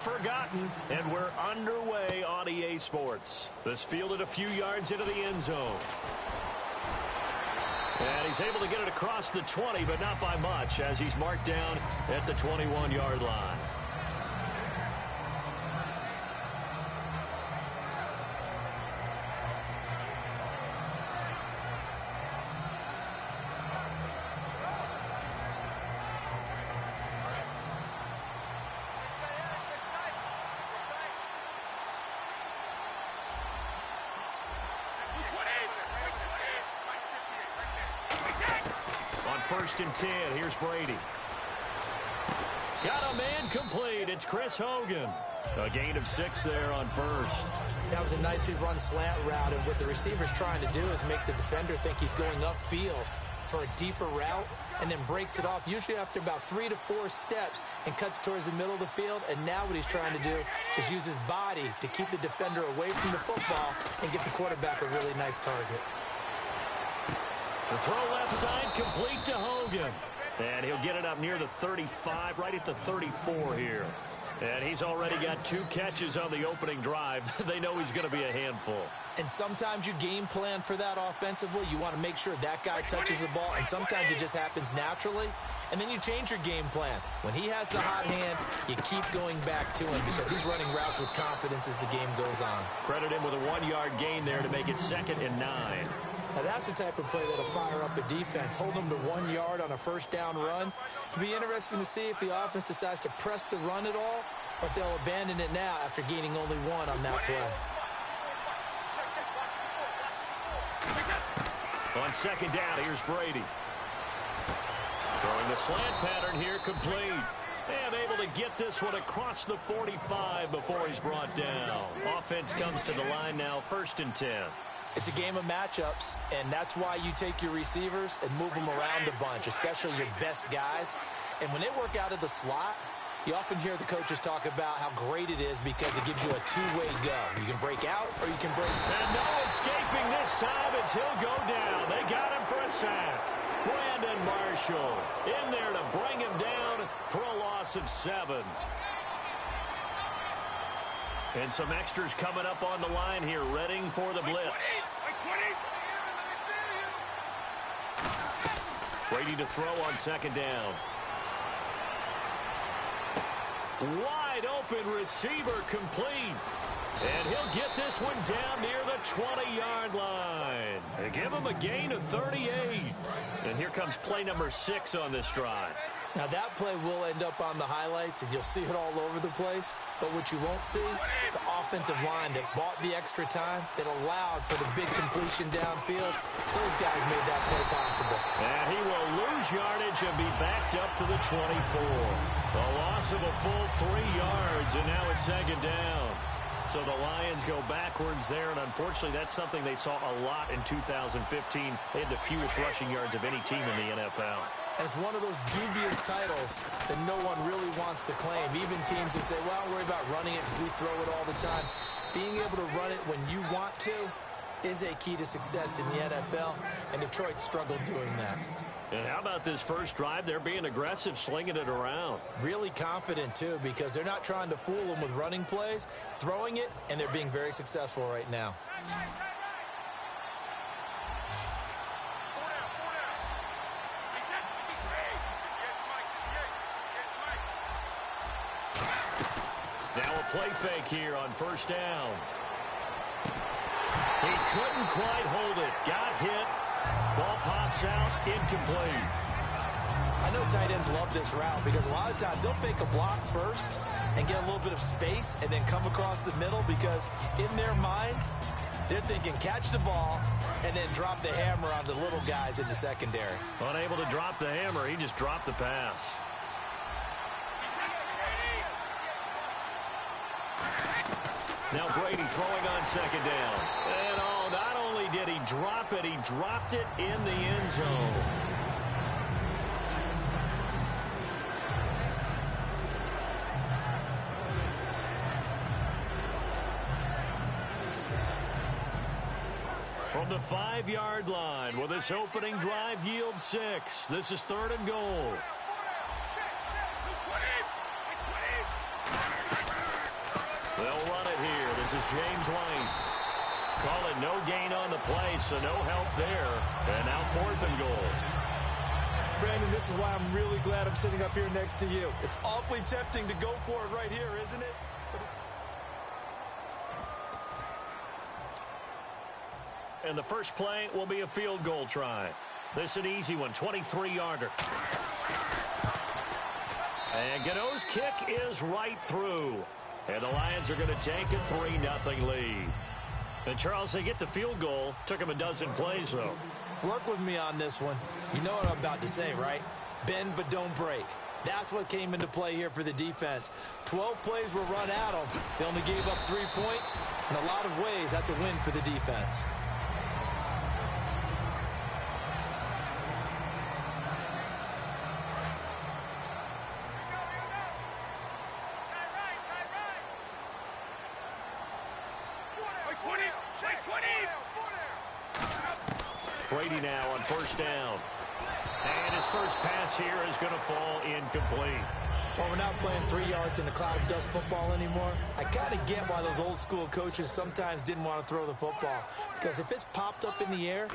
Forgotten, and we're underway on EA Sports. This fielded a few yards into the end zone. And he's able to get it across the 20, but not by much, as he's marked down at the 21-yard line. First and 10, here's Brady. Got a man complete. It's Chris Hogan. A gain of 6 there on first. That was a nicely run slant route, and what the receiver's trying to do is make the defender think he's going upfield for a deeper route, and then breaks it off, usually after about 3 to 4 steps, and cuts towards the middle of the field. And now what he's trying to do is use his body to keep the defender away from the football and get the quarterback a really nice target. The throw left side complete to Hogan. And he'll get it up near the 35, right at the 34 here. And he's already got 2 catches on the opening drive. They know he's going to be a handful. And sometimes you game plan for that offensively. You want to make sure that guy touches the ball, and sometimes it just happens naturally. And then you change your game plan. When he has the hot hand, you keep going back to him because he's running routes with confidence as the game goes on. Credit him with a 1-yard gain there to make it 2nd and 9. Now, that's the type of play that'll fire up the defense. Hold them to 1 yard on a first down run. It'll be interesting to see if the offense decides to press the run at all, or if they'll abandon it now after gaining only 1 on that play. On 2nd down, here's Brady. Throwing the slant pattern here, complete. And able to get this one across the 45 before he's brought down. Offense comes to the line now, 1st and 10. It's a game of matchups, and that's why you take your receivers and move them around a bunch, especially your best guys. And when they work out of the slot, you often hear the coaches talk about how great it is because it gives you a two-way go. You can break out or you can break through. And no escaping this time as he'll go down. They got him for a sack. Brandon Marshall in there to bring him down for a loss of 7. And some extras coming up on the line here, readying for the blitz. Brady to throw on 2nd down. Wide open receiver complete. And he'll get this one down near the 20-yard line. They give him a gain of 38. And here comes play number 6 on this drive. Now that play will end up on the highlights, and you'll see it all over the place. But what you won't see, the offensive line that bought the extra time, that allowed for the big completion downfield. Those guys made that play possible. And he will lose yardage and be backed up to the 24. A loss of a full 3 yards, and now it's 2nd down. So the Lions go backwards there, and unfortunately that's something they saw a lot in 2015. They had the fewest rushing yards of any team in the NFL. And it's one of those dubious titles that no one really wants to claim. Even teams who say, well, don't worry about running it because we throw it all the time. Being able to run it when you want to is a key to success in the NFL, and Detroit struggled doing that. And how about this first drive? They're being aggressive, slinging it around. Really confident, too, because they're not trying to fool them with running plays, throwing it, and they're being very successful right now. Now a play fake here on 1st down. He couldn't quite hold it. Got hit. Ball pops out, incomplete. I know tight ends love this route because a lot of times they'll fake a block first and get a little bit of space and then come across the middle because in their mind, they're thinking catch the ball and then drop the hammer on the little guys in the secondary. Unable to drop the hammer, he just dropped the pass. Now Brady throwing on 2nd down. And not only did he drop it, he dropped it in the end zone. From the 5-yard line, will this opening drive yield 6? This is 3rd and goal. They'll run it here. This is James White. Call it no gain on the play, so no help there. And now 4th and goal. Brandon, this is why I'm really glad I'm sitting up here next to you. It's awfully tempting to go for it right here, isn't it? And the first play will be a field goal try. This is an easy one, 23-yarder. And Gano's kick is right through. And the Lions are going to take a 3-0 lead. And, Charles, they get the field goal. Took them a dozen plays, though. Work with me on this one. You know what I'm about to say, right? Bend but don't break. That's what came into play here for the defense. 12 plays were run at them. They only gave up 3 points. In a lot of ways, that's a win for the defense. Brady now on 1st down. And his first pass here is going to fall incomplete. Well, we're not playing 3 yards in a cloud of dust football anymore. I kind of get why those old school coaches sometimes didn't want to throw the football. Because if it's popped up in the air,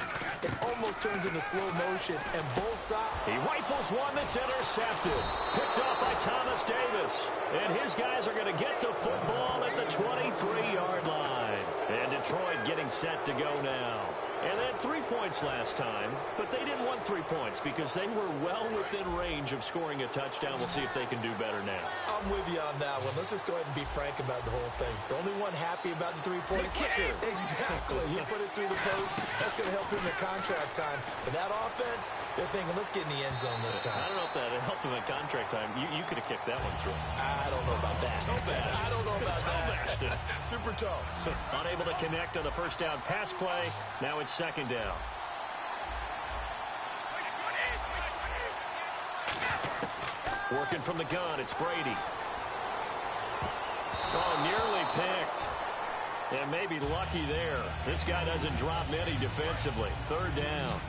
it almost turns into slow motion. And both sides... He rifles one that's intercepted. Picked up by Thomas Davis. And his guys are going to get the football at the 23-yard line. And Detroit getting set to go now. And they had 3 points last time, but they didn't want 3 points because they were well within range of scoring a touchdown. We'll see if they can do better now. I'm with you on that one. Let's just go ahead and be frank about the whole thing. The only one happy about the 3-point kicker. Exactly. He put it through the post. That's going to help him in contract time. But that offense, they're thinking, let's get in the end zone this time. I don't know if that helped him in contract time. You could have kicked that one through. I don't know about that. I don't know about that. Super toe. Unable to connect on the first down pass play. Now it's 2nd down. Working from the gun, it's Brady. Oh, nearly picked. And maybe lucky there. This guy doesn't drop many defensively. 3rd down.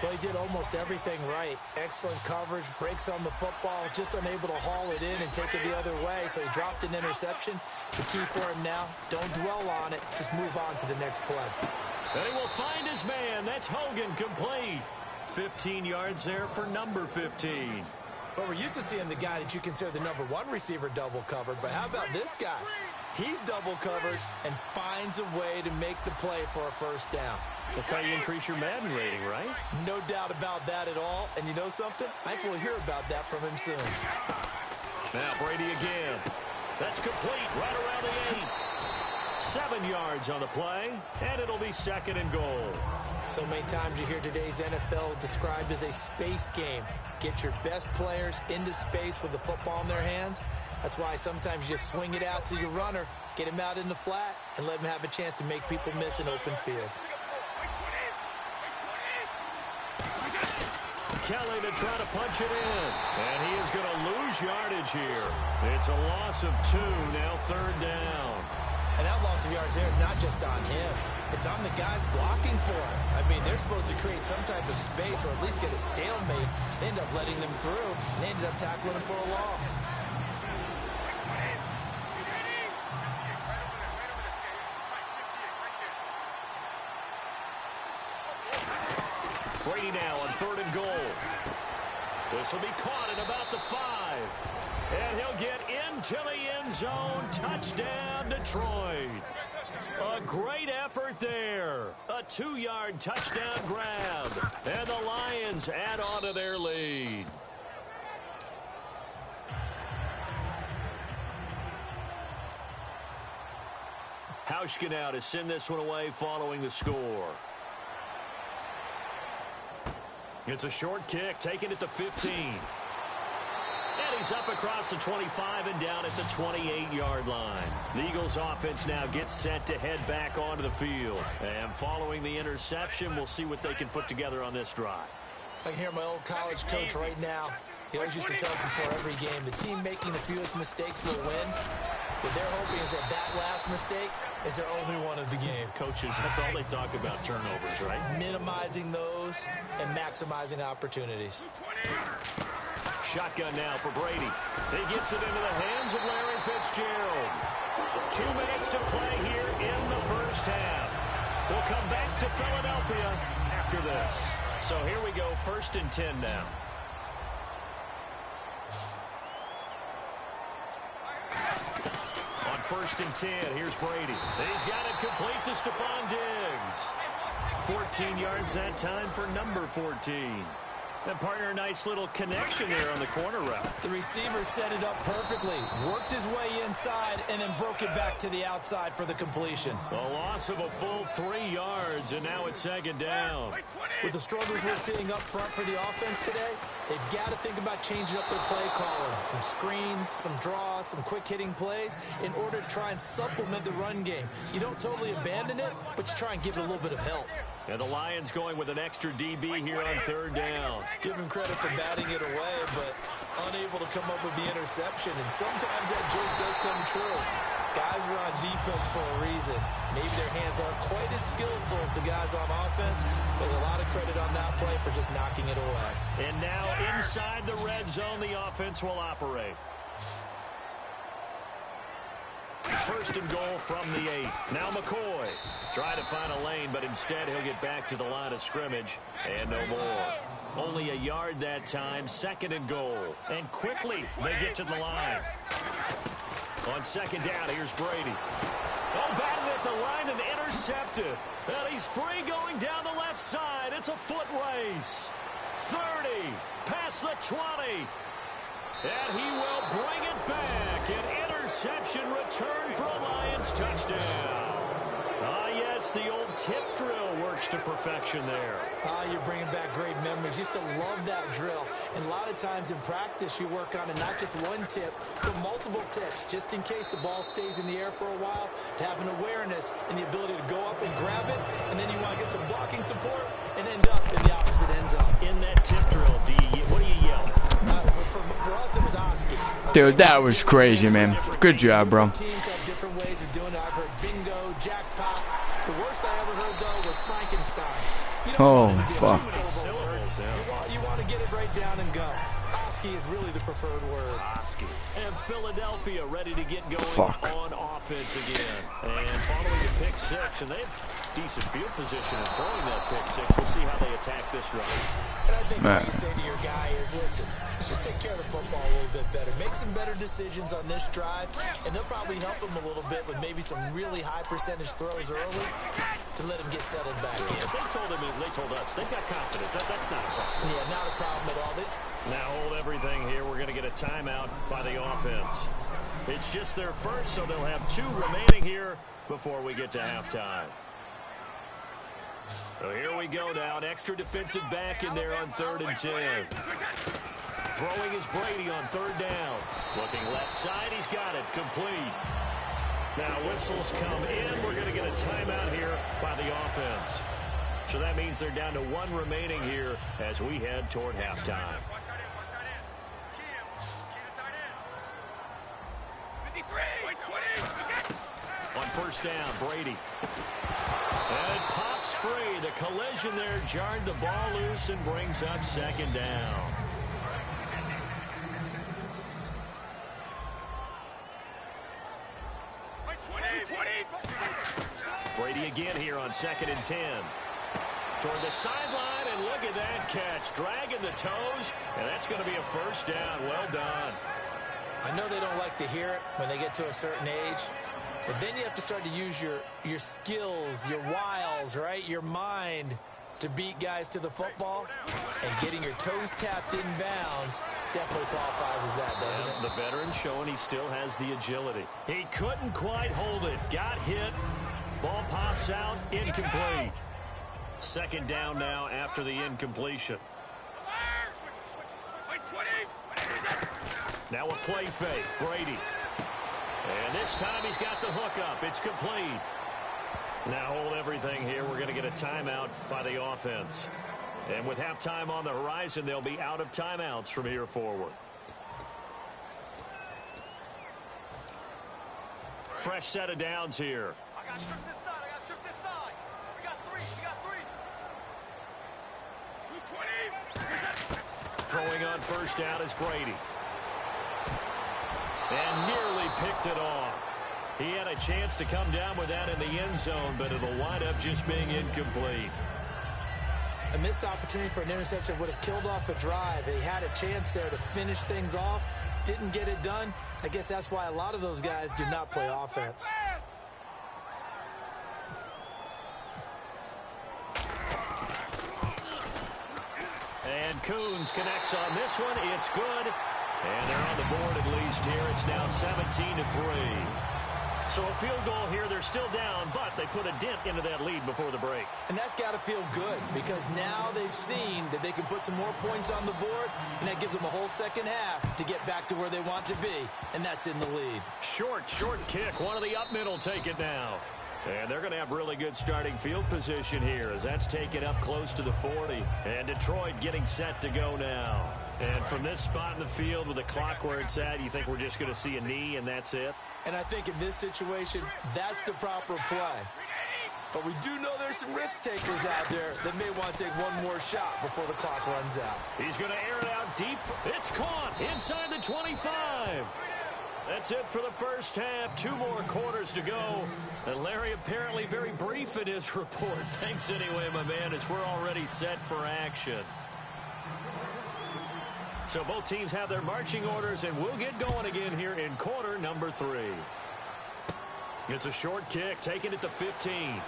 Well, he did almost everything right. Excellent coverage, breaks on the football, just unable to haul it in and take it the other way. So he dropped an interception. The key for him now, don't dwell on it. Just move on to the next play. And he will find his man. That's Hogan, complete. 15 yards there for number 15. Well, we're used to seeing the guy that you consider the number 1 receiver double covered. But how about this guy? He's double covered and finds a way to make the play for a 1st down. That's how you increase your Madden rating, right? No doubt about that at all. And you know something? I think we'll hear about that from him soon. Now Brady again. That's complete right around the 8. 7 yards on the play, and it'll be 2nd and goal. So many times you hear today's NFL described as a space game. Get your best players into space with the football in their hands. That's why sometimes you swing it out to your runner, get him out in the flat, and let him have a chance to make people miss an open field. Kelly to try to punch it in. And he is going to lose yardage here. It's a loss of 2, now 3rd down. And that loss of yards there is not just on him. It's on the guys blocking for him. I mean, they're supposed to create some type of space or at least get a stalemate. They end up letting them through, and they ended up tackling him for a loss. Brady now on 3rd and goal. This will be caught at about the 5. And he'll get into the end zone. Touchdown, Detroit. A great effort there. A 2-yard touchdown grab. And the Lions add on to their lead. Hauschka now to send this one away following the score. It's a short kick, taking it to 15. And he's up across the 25 and down at the 28-yard line. The Eagles offense now gets set to head back onto the field. And following the interception, we'll see what they can put together on this drive. I can hear my old college coach right now. He always used to tell us before every game, the team making the fewest mistakes will win. What they're hoping is that last mistake is their only one of the game. Coaches, that's all they talk about, turnovers, right? Minimizing those and maximizing opportunities. Shotgun now for Brady. He gets it into the hands of Larry Fitzgerald. 2 minutes to play here in the first half. We'll come back to Philadelphia after this. So here we go, 1st and 10 now. On 1st and 10, here's Brady. He's got it complete to Stephon Diggs. 14 yards that time for number 14. And partner, a nice little connection there on the corner route. The receiver set it up perfectly, worked his way inside, and then broke it back to the outside for the completion. A loss of a full 3 yards, and now it's 2nd down. With the struggles we're seeing up front for the offense today, they've got to think about changing up their play calling. Some screens, some draws, some quick-hitting plays in order to try and supplement the run game. You don't totally abandon it, but you try and give it a little bit of help. And the Lions going with an extra DB here on 3rd down. Give him credit for batting it away, but unable to come up with the interception. And sometimes that joke does come true. Guys are on defense for a reason. Maybe their hands aren't quite as skillful as the guys on offense, but a lot of credit on that play for just knocking it away. And now inside the red zone, the offense will operate. 1st and goal from the 8. Now McCoy. Try to find a lane, but instead he'll get back to the line of scrimmage. And no more. Only a yard that time. 2nd and goal. And quickly they get to the line. On 2nd down, here's Brady. Oh, batted at the line and intercepted. And he's free going down the left side. It's a foot race. 30. Past the 20. And he will bring it back. An interception return for a Lions touchdown. Yes, the old tip drill works to perfection there. You're bringing back great memories. Used to love that drill. And a lot of times in practice, you work on it, not just one tip, but multiple tips, just in case the ball stays in the air for a while, to have an awareness and the ability to go up and grab it, and then you want to get some blocking support and end up in the opposite end zone. In that tip drill, what do you yell? For us, it was Oski. Dude, that was crazy, man. Good job, bro. Teams have different ways of doing it. I've heard bingo, jackpot. The worst I ever heard, though, was Frankenstein. You don't fuck. You want to get it right down and go. Oski is really the preferred word. Oski. And Philadelphia ready to get going on offense again. And following the pick 6, and they have decent field position in throwing that pick 6. We'll see how they attack this run. And I think what you say to your guy is, listen, let's just take care of the football a little bit better. Make some better decisions on this drive, and they'll probably help him a little bit with maybe some really high percentage throws early to let him get settled back in. They told us they've got confidence. That's not a problem. Yeah, not a problem at all. Now hold everything here. We're going to get a timeout by the offense. It's just their first, so they'll have 2 remaining here before we get to halftime. So here we go now. An extra defensive back in there on 3rd and 10. Throwing is Brady on 3rd down. Looking left side. He's got it. Complete. Now whistles come in. We're going to get a timeout here by the offense. So that means they're down to 1 remaining here as we head toward halftime. On 1st down, Brady. And it pops free. The collision there jarred the ball loose and brings up 2nd down. Brady again here on 2nd and 10. Toward the sideline, and look at that catch. Dragging the toes, and that's going to be a 1st down. Well done. I know they don't like to hear it when they get to a certain age, but then you have to start to use your skills, your wiles, right? Your mind to beat guys to the football, and getting your toes tapped in bounds definitely qualifies as that, doesn't it? The veteran showing he still has the agility. He couldn't quite hold it. Got hit. Ball pops out. Incomplete. 2nd down now after the incompletion. Now a play fake. Brady. And this time he's got the hook up. It's complete. Now hold everything here. We're going to get a timeout by the offense. And with halftime on the horizon, they'll be out of timeouts from here forward. Fresh set of downs here. I got trips this side. I got trips this side. We got 3. We got 3. 220. Throwing on 1st down is Brady. And nearly picked it off. He had a chance to come down with that in the end zone, but it'll wind up just being incomplete. A missed opportunity for an interception would have killed off a drive. They had a chance there to finish things off. Didn't get it done. I guess that's why a lot of those guys do not play offense. And Coons connects on this one. It's good. And they're on the board at least here. It's now 17-3. So a field goal here. They're still down, but they put a dent into that lead before the break. And that's got to feel good because now they've seen that they can put some more points on the board, and that gives them a whole second half to get back to where they want to be, and that's in the lead. Short kick. One of the up middle take it now. And they're going to have really good starting field position here as that's taken up close to the 40. And Detroit getting set to go now. And from this spot in the field with the clock where it's at, you think we're just going to see a knee and that's it? And I think in this situation, that's the proper play. But we do know there's some risk takers out there that may want to take one more shot before the clock runs out. He's going to air it out deep. It's caught inside the 25. That's it for the first half. 2 more quarters to go. And Larry apparently very brief in his report. Thanks anyway, my man, as we're already set for action. So both teams have their marching orders, and we'll get going again here in quarter number 3. It's a short kick, taking it to 15.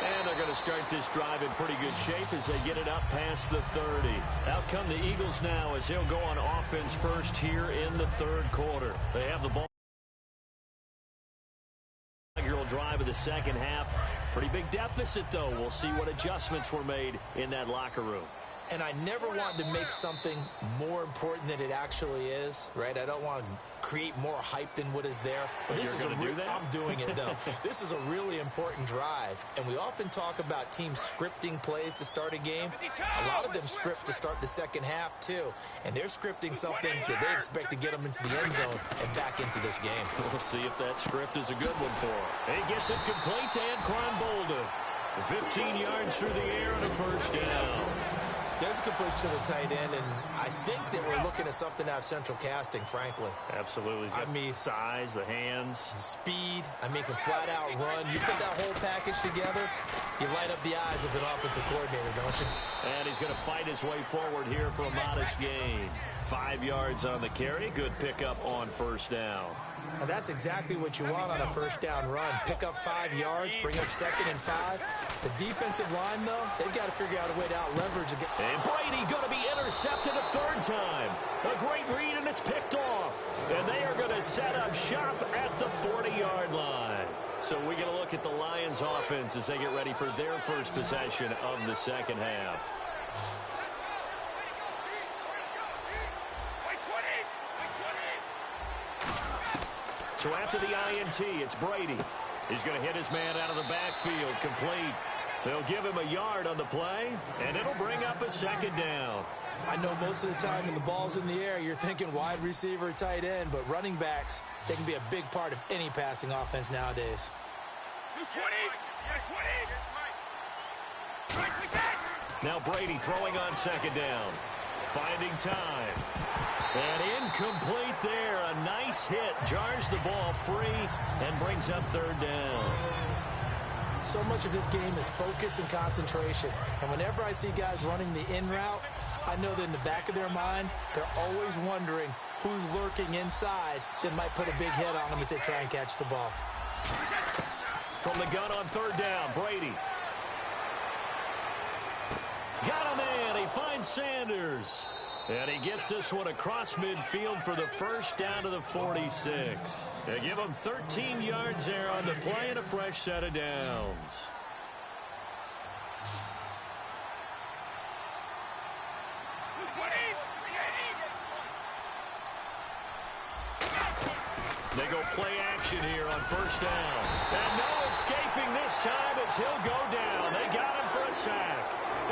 And they're going to start this drive in pretty good shape as they get it up past the 30. Out come the Eagles now as they'll go on offense first here in the third quarter. They have the ball. Drive of the second half. Pretty big deficit, though. We'll see what adjustments were made in that locker room. And I never want to make something more important than it actually is, right? I don't want to create more hype than what is there. But this is I'm doing it, though. This is a really important drive. And we often talk about teams scripting plays to start a game. A lot of them script to start the second half, too. And they're scripting something that they expect to get them into the end zone and back into this game. We'll see if that script is a good one for him. He gets it complete to Anquan Bolden. 15 yards through the air and a first down. There's a completion to the tight end, and I think that we're looking at something out of central casting, frankly. Absolutely. I mean, size, the hands. Speed. I mean, can flat-out run. You put that whole package together, you light up the eyes of an offensive coordinator, don't you? And he's going to fight his way forward here for a modest gain. 5 yards on the carry. Good pickup on first down. And that's exactly what you want on a first down run. Pick up 5 yards, bring up 2nd and 5. The defensive line, though, they've got to figure out a way to out-leverage again. And Brady going to be intercepted a 3rd time. A great read, and it's picked off. And they are going to set up shop at the 40-yard line. So we get a look at the Lions' offense as they get ready for their first possession of the second half. So after the INT, it's Brady. He's going to hit his man out of the backfield, complete. They'll give him a yard on the play, and it'll bring up a 2nd down. I know most of the time when the ball's in the air, you're thinking wide receiver, tight end, but running backs, they can be a big part of any passing offense nowadays. Now Brady throwing on 2nd down. Finding time. And incomplete there. A nice hit. Jars the ball free and brings up 3rd down. So much of this game is focus and concentration. And whenever I see guys running the in route, I know that in the back of their mind, they're always wondering who's lurking inside that might put a big hit on them as they try and catch the ball. From the gun on 3rd down, Brady. Got a man. He finds Sanders. And he gets this one across midfield for the first down to the 46. They give him 13 yards there on the play and a fresh set of downs. They go play action here on first down. And no escaping this time as he'll go down. They got him for a sack.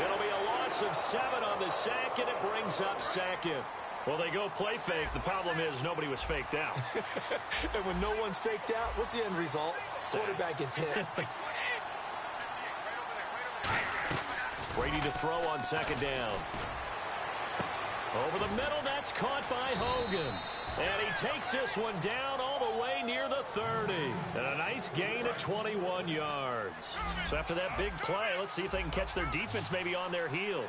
It'll be a loss of 7 on the sack, and it brings up 2nd. Well, they go play fake. The problem is nobody was faked out. And when no one's faked out, what's the end result? Quarterback gets hit. Brady to throw on 2nd down. Over the middle, that's caught by Hogan. And he takes this one down all the way near the 30. And a nice gain of 21 yards. So after that big play, let's see if they can catch their defense maybe on their heels.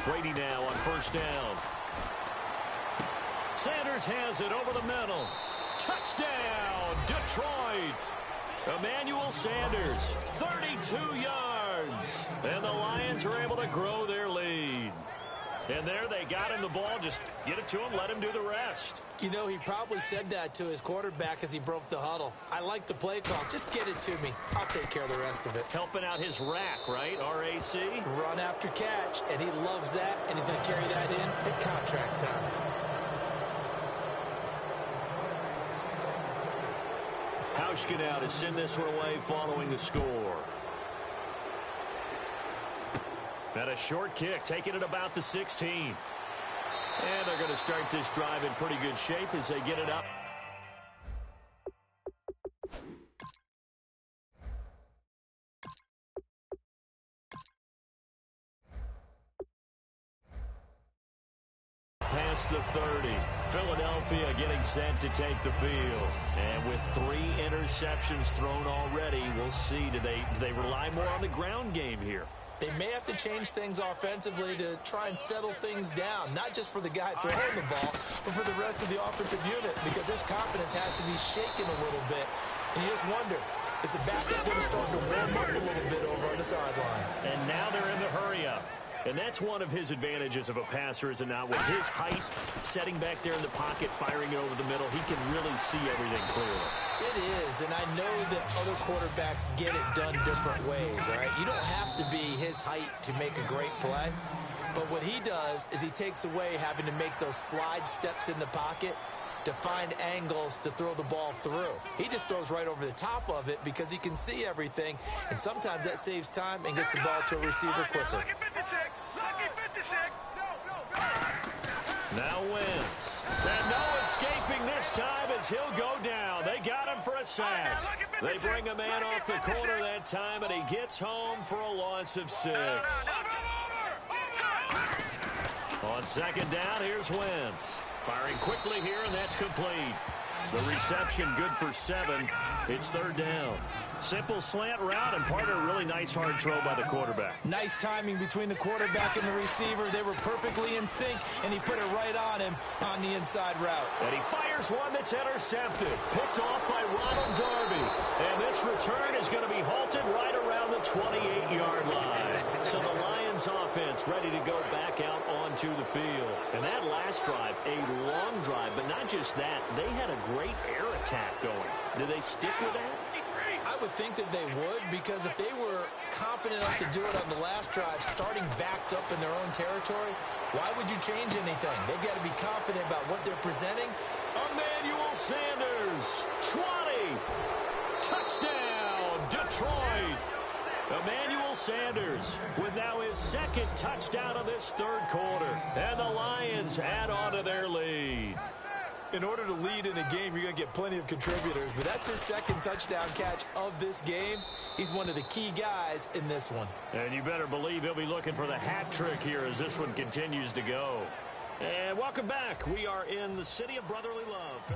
Brady now on first down. Sanders has it over the middle. Touchdown, Detroit. Emmanuel Sanders, 32 yards. And the Lions are able to grow their lead. And there they got him the ball. Just get it to him, let him do the rest. You know, he probably said that to his quarterback as he broke the huddle. I like the play call. Just get it to me. I'll take care of the rest of it. Helping out his rack, right? RAC. Run after catch, and he loves that, and he's going to carry that in at contract time. Hauschka now to send this one away following the score. And a short kick, taking it about the 16. And they're going to start this drive in pretty good shape as they get it up. Past the 30. Philadelphia getting set to take the field. And with 3 interceptions thrown already, we'll see. Do they rely more on the ground game here? They may have to change things offensively to try and settle things down, not just for the guy throwing the ball, but for the rest of the offensive unit, because their confidence has to be shaken a little bit. And you just wonder, is the backup going to start to warm up a little bit over on the sideline? And now they're in the hurry-up. And that's one of his advantages of a passer, is it not? With his height, setting back there in the pocket, firing it over the middle, he can really see everything clearly. It is, and I know that other quarterbacks get it done different ways, all right? You don't have to be his height to make a great play, but what he does is he takes away having to make those slide steps in the pocket to find angles to throw the ball through. He just throws right over the top of it because he can see everything, and sometimes that saves time and gets the ball to a receiver quicker. Now Wentz. And no escaping this time as he'll go down. They got him for a sack. They bring a man off the corner that time, and he gets home for a loss of 6. On second down, here's Wentz. Firing quickly here, and that's complete. The reception good for 7. It's third down. Simple slant route, and part of a really nice hard throw by the quarterback. Nice timing between the quarterback and the receiver. They were perfectly in sync, and he put it right on him on the inside route. And he fires one that's intercepted. Picked off by Ronald Darby. And this return is going to be halted right around the 28-yard line. So the Lions offense ready to go back out onto the field. And that last drive, a long drive, but not just that. They had a great air attack going. Do they stick with that? I would think that they would, because if they were competent enough to do it on the last drive, starting backed up in their own territory, why would you change anything? They've got to be confident about what they're presenting. Emmanuel Sanders, 20. Touchdown, Detroit. Emmanuel Sanders with now his 2nd touchdown of this 3rd quarter. And the Lions add on to their lead. In order to lead in a game, you're going to get plenty of contributors, but that's his 2nd touchdown catch of this game. He's one of the key guys in this one. And you better believe he'll be looking for the hat trick here as this one continues to go. And welcome back. We are in the city of brotherly love.